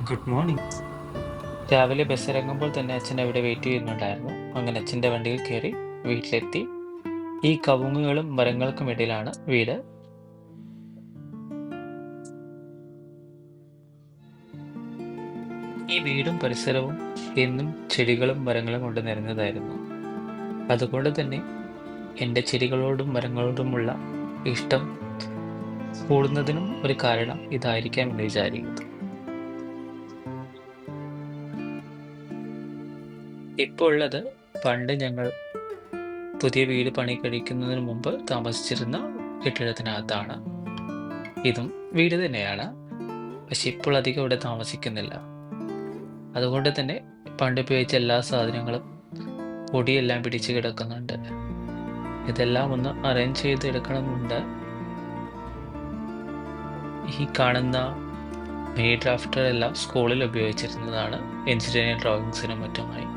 Good morning. രാവിലെ bus ഇറങ്ങുമ്പോൾ തന്നെ അച്ഛൻ അവിടെ വെയിറ്റ് ചെയ്യുന്നുണ്ടായിരുന്നു. അങ്ങനെ അച്ഛൻ്റെ വണ്ടിയിൽ കയറി വീട്ടിലെത്തി. ഈ കവുങ്ങുകളും മരങ്ങൾക്കും ഇടയിലാണ് വീട്. ഈ വീടും പരിസരവും എന്നും ചെടികളും മരങ്ങളും കൊണ്ട് നിറഞ്ഞതായിരുന്നു. അതുകൊണ്ട് തന്നെ എൻ്റെ ചെടികളോടും മരങ്ങളോടുമുള്ള ഇഷ്ടം കൂടുന്നതിനും ഒരു കാരണം ഇതായിരിക്കാം എന്ന് വിചാരിക്കുന്നു. ഇപ്പോൾ ഉള്ളത് പണ്ട് ഞങ്ങൾ പുതിയ വീട് പണി കഴിക്കുന്നതിന് മുമ്പ് താമസിച്ചിരുന്ന കെട്ടിടത്തിനകത്താണ്. ഇതും വീട് തന്നെയാണ്, പക്ഷെ ഇപ്പോൾ അധികം ഇവിടെ താമസിക്കുന്നില്ല. അതുകൊണ്ട് തന്നെ പണ്ട് ഉപയോഗിച്ച എല്ലാ സാധനങ്ങളും പൊടിയെല്ലാം പിടിച്ച് കിടക്കുന്നുണ്ട്. ഇതെല്ലാം ഒന്ന് അറേഞ്ച് ചെയ്ത് എടുക്കണമെന്നുണ്ട്. ഈ കാണുന്ന മെയ് ഡ്രാഫ്റ്റർ എല്ലാം സ്കൂളിൽ ഉപയോഗിച്ചിരുന്നതാണ്, എഞ്ചിനീയറിംഗ് ഡ്രോയിങ്സിനും മറ്റുമായി.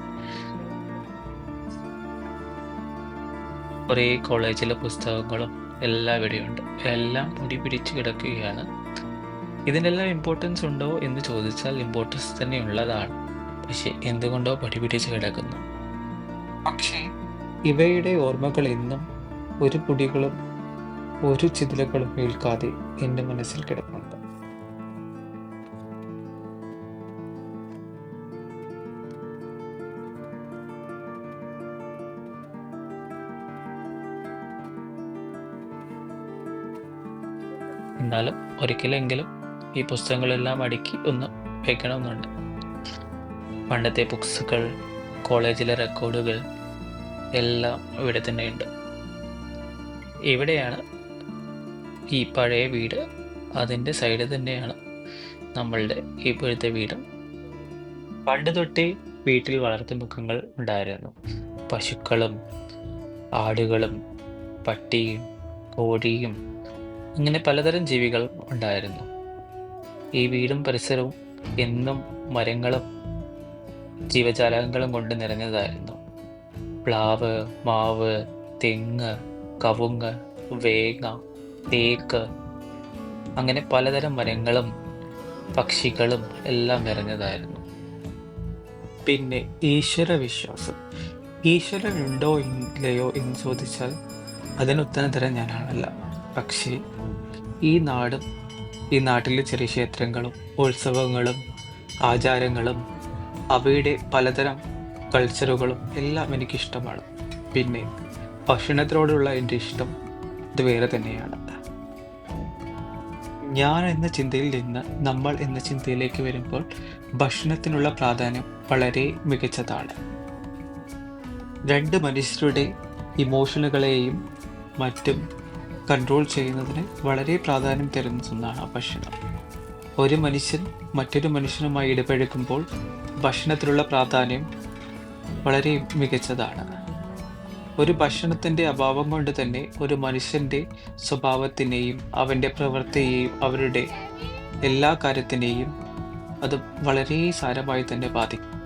കുറേ കോളേജിലെ പുസ്തകങ്ങളും എല്ലാം ഇവിടെയുണ്ട്. എല്ലാം പൊടി പിടിച്ച് കിടക്കുകയാണ്. ഇതിനെല്ലാം ഇമ്പോർട്ടൻസ് ഉണ്ടോ എന്ന് ചോദിച്ചാൽ ഇമ്പോർട്ടൻസ് തന്നെ ഉള്ളതാണ്, പക്ഷെ എന്തുകൊണ്ടോ പൊടി പിടിച്ച് കിടക്കുന്നു. പക്ഷേ ഇവയുടെ ഓർമ്മകൾ എന്നും ഒരു പൊടികളും ഒരു ചിതലുകളും ഏൽക്കാതെ എൻ്റെ മനസ്സിൽ കിടക്കുന്നുണ്ട്. എന്നാലും ഒരിക്കലെങ്കിലും ഈ പുസ്തകങ്ങളെല്ലാം അടുക്കി ഒന്ന് വെക്കണമെന്നുണ്ട്. പണ്ടത്തെ ബുക്സുകൾ, കോളേജിലെ റെക്കോർഡുകൾ എല്ലാം ഇവിടെ തന്നെയുണ്ട്. ഇവിടെയാണ് ഈ പഴയ വീട്. അതിൻ്റെ സൈഡ് തന്നെയാണ് നമ്മളുടെ ഇപ്പോഴത്തെ വീട്. പണ്ട് തൊട്ടേ വീട്ടിൽ വളർത്തുമൃഗങ്ങൾ ഉണ്ടായിരുന്നു. പശുക്കളും ആടുകളും പട്ടിയും കോഴിയും അങ്ങനെ പലതരം ജീവികൾ ഉണ്ടായിരുന്നു. ഈ വീടും പരിസരവും എന്നും മരങ്ങളും ജീവജാലകങ്ങളും കൊണ്ട് നിറഞ്ഞതായിരുന്നു. പ്ലാവ്, മാവ്, തെങ്ങ്, കവുങ്ങ്, വേങ്ങ, തേക്ക്, അങ്ങനെ പലതരം മരങ്ങളും പക്ഷികളും എല്ലാം നിറഞ്ഞതായിരുന്നു. പിന്നെ ഈശ്വര വിശ്വാസം. ഈശ്വരൻ ഉണ്ടോ ഇല്ലയോ എന്ന് ചോദിച്ചാൽ അതിന് ഉത്തരം തരാൻ ഞാനാണല്ല. പക്ഷേ ഈ നാടും ഈ നാട്ടിലെ ചെറിയ ക്ഷേത്രങ്ങളും ഉത്സവങ്ങളും ആചാരങ്ങളും അവയുടെ പലതരം കൾച്ചറുകളും എല്ലാം എനിക്കിഷ്ടമാണ്. പിന്നെ ഭക്ഷണത്തിനോടുള്ള എൻ്റെ ഇഷ്ടം ഇത് വേറെ തന്നെയാണ്. ഞാൻ എന്ന ചിന്തയിൽ നിന്ന് നമ്മൾ എന്ന ചിന്തയിലേക്ക് വരുമ്പോൾ ഭക്ഷണത്തിനുള്ള പ്രാധാന്യം വളരെ മികച്ചതാണ്. രണ്ട് മനുഷ്യരുടെ ഇമോഷനുകളെയും മറ്റും കൺട്രോൾ ചെയ്യുന്നതിന് വളരെ പ്രാധാന്യം തരുന്ന ഒന്നാണ് ഭക്ഷണം. ഒരു മനുഷ്യൻ മറ്റൊരു മനുഷ്യനുമായി ഇടപഴകുമ്പോൾ ഭക്ഷണത്തിലുള്ള പ്രാധാന്യം വളരെ മികച്ചതാണ്. ഒരു ഭക്ഷണത്തിൻ്റെ അഭാവം കൊണ്ട് തന്നെ ഒരു മനുഷ്യൻ്റെ സ്വഭാവത്തിനെയും അവൻ്റെ പ്രവൃത്തിയെയും അവരുടെ എല്ലാ കാര്യത്തിനെയും അത് വളരെ സാരമായി തന്നെ ബാധിക്കും.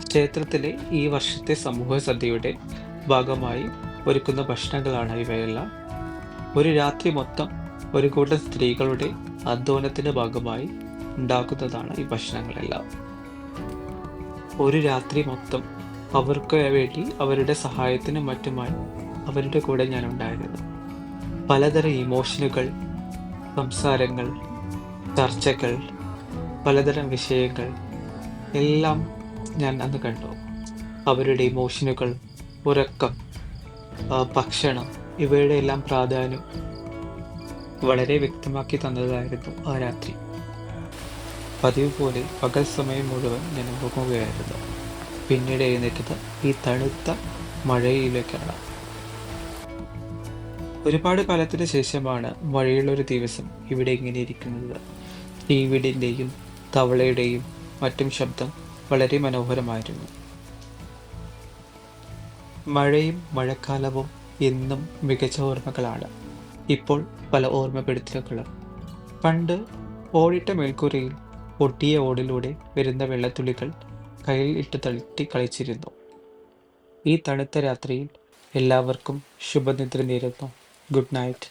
ക്ഷേത്രത്തിലെ ഈ വർഷത്തെ സമൂഹ സദ്യയുടെ ഭാഗമായി ഒരുക്കുന്ന ഭക്ഷണങ്ങളാണ് ഇവയെല്ലാം. ഒരു രാത്രി മൊത്തം ഒരു കൂട്ടം സ്ത്രീകളുടെ അധ്വാനത്തിന്റെ ഭാഗമായി ഉണ്ടാക്കുന്നതാണ് ഈ ഭക്ഷണങ്ങളെല്ലാം. ഒരു രാത്രി മൊത്തം അവർക്ക് വേണ്ടി അവരുടെ സഹായത്തിനും മറ്റുമായി അവരുടെ കൂടെ ഞാൻ ഉണ്ടായിരുന്നു. പലതരം ഇമോഷനുകൾ, സംസാരങ്ങൾ, ചർച്ചകൾ, പലതരം വിഷയങ്ങൾ എല്ലാം ഞാൻ അന്ന് കണ്ടു. അവരുടെ ഇമോഷനുകൾ, ഉറക്കം, ഭക്ഷണം ഇവയുടെ എല്ലാം പ്രാധാന്യം വളരെ വ്യക്തമാക്കി തന്നതായിരുന്നു ആ രാത്രി. പതിവ് പോലെ പകൽ സമയം മുഴുവൻ ഞാൻ ഉറങ്ങുകയായിരുന്നു. പിന്നീട് എഴുന്നേറ്റത് ഈ തണുത്ത മഴയിലേക്കാണ്. ഒരുപാട് കാലത്തിന് ശേഷമാണ് മഴയുള്ളൊരു ദിവസം ഇവിടെ ഇങ്ങനെ ഇരിക്കുന്നത്. ഈ വീടിൻ്റെയും തവളയുടെയും മറ്റും ശബ്ദം വളരെ മനോഹരമായിരുന്നു. മഴയും മഴക്കാലവും എന്നും മികച്ച ഓർമ്മകളാണ്. ഇപ്പോൾ പല ഓർമ്മപ്പെടുത്തലുകളും. പണ്ട് ഓടിട്ട മേൽക്കൂരയിൽ പൊട്ടിയ ഓടിലൂടെ വരുന്ന വെള്ളത്തുള്ളികൾ കയ്യിൽ ഇട്ട് തട്ടി കളിച്ചിരുന്നു. ഈ തണുത്ത രാത്രിയിൽ എല്ലാവർക്കും ശുഭനിദ്ര നേരുന്നു. Good night.